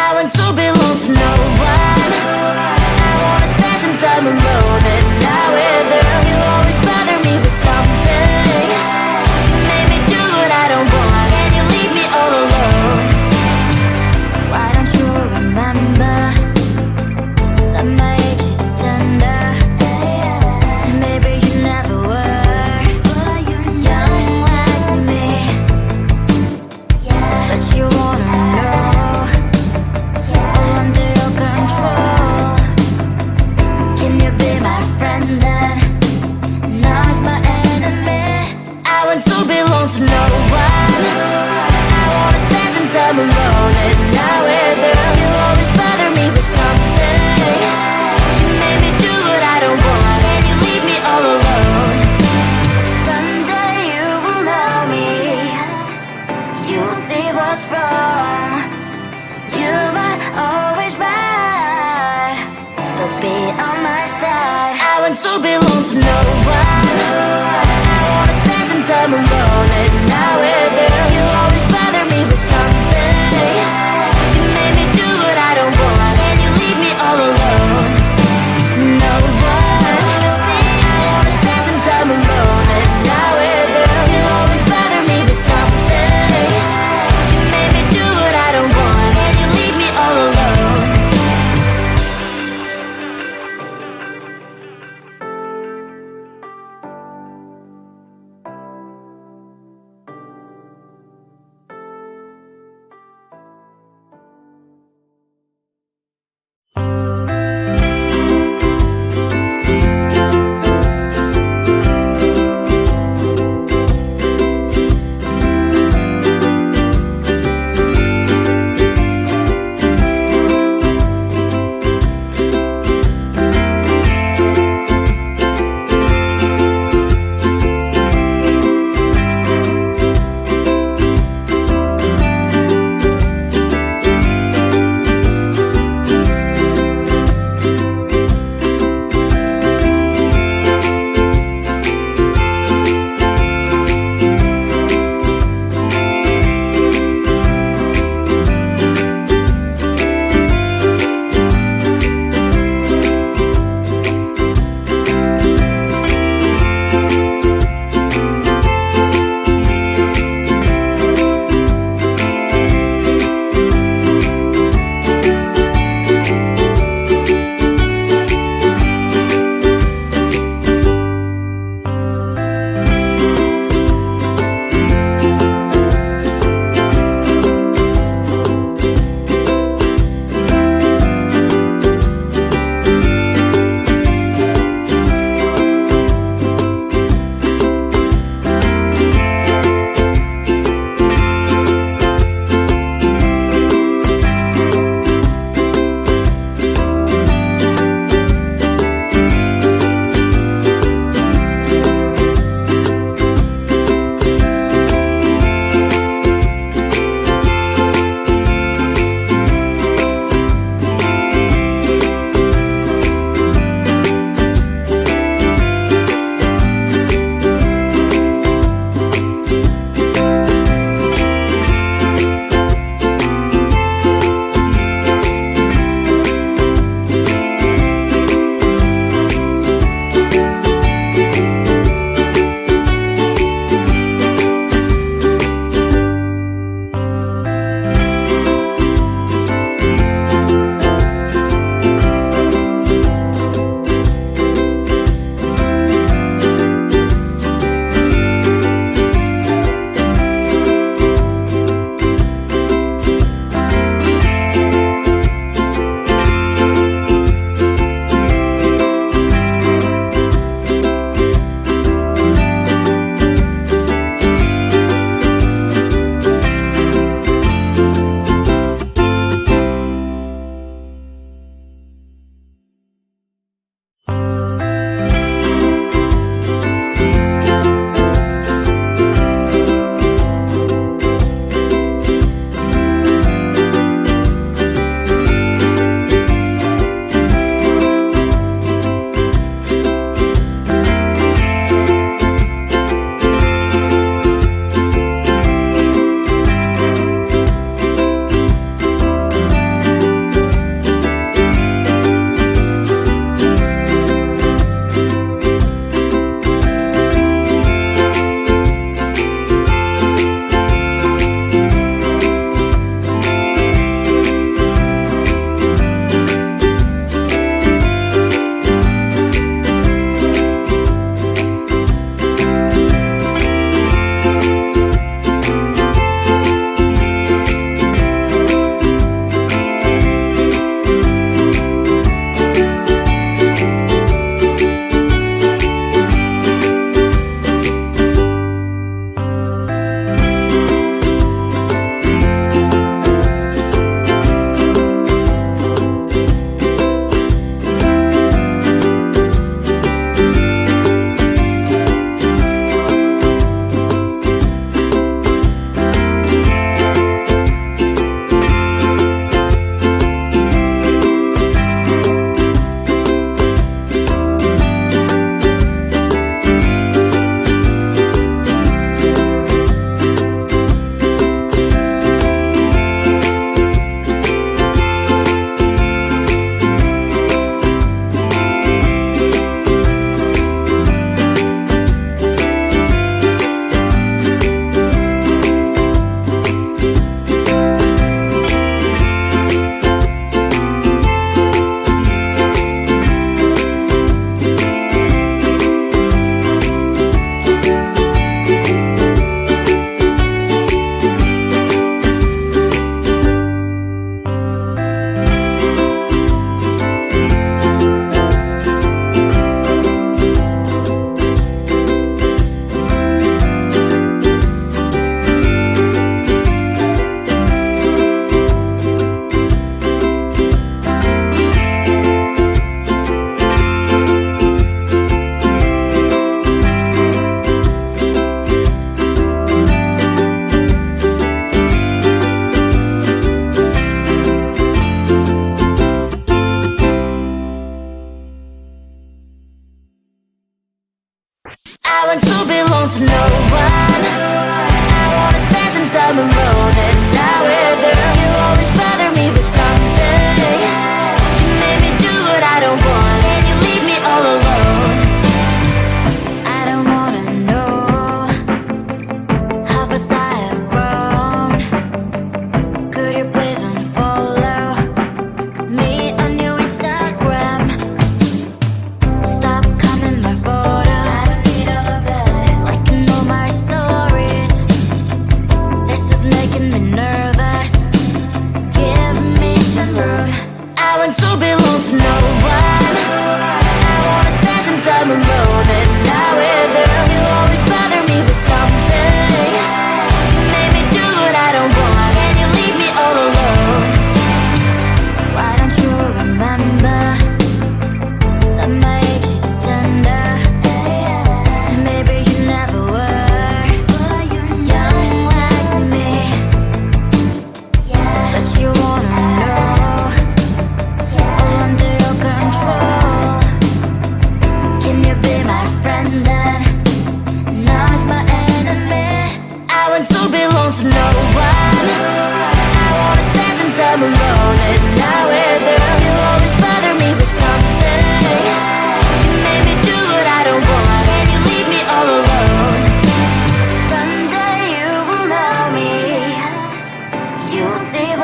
I want to belong to no one. I wanna spend some time alone, and now with you, you always bother me with something. You made me do what I don't want, and you leave me all alone. Why don't you remember that my age is tender? Maybe you never were young like me, but you wanna know all under your control. Can you be my friend then, not my enemy? I want to belong to no one. I wanna spend some time alone, and now with you, you always bother me with something. You made me do what I don't want, and you leave me all alone. Someday you will know me, you'll see what's wrong. You might always right, but be on my side. I want to belong to no one. I wanna spend some time alone, and now with you, you always bother me with something. You made me do what I don't want, and you leave me all alone. No one. I wanna spend some time alone, and now with you, you always bother me with something. You made me do what I don't want, and you leave me all alone.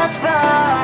what's wrong.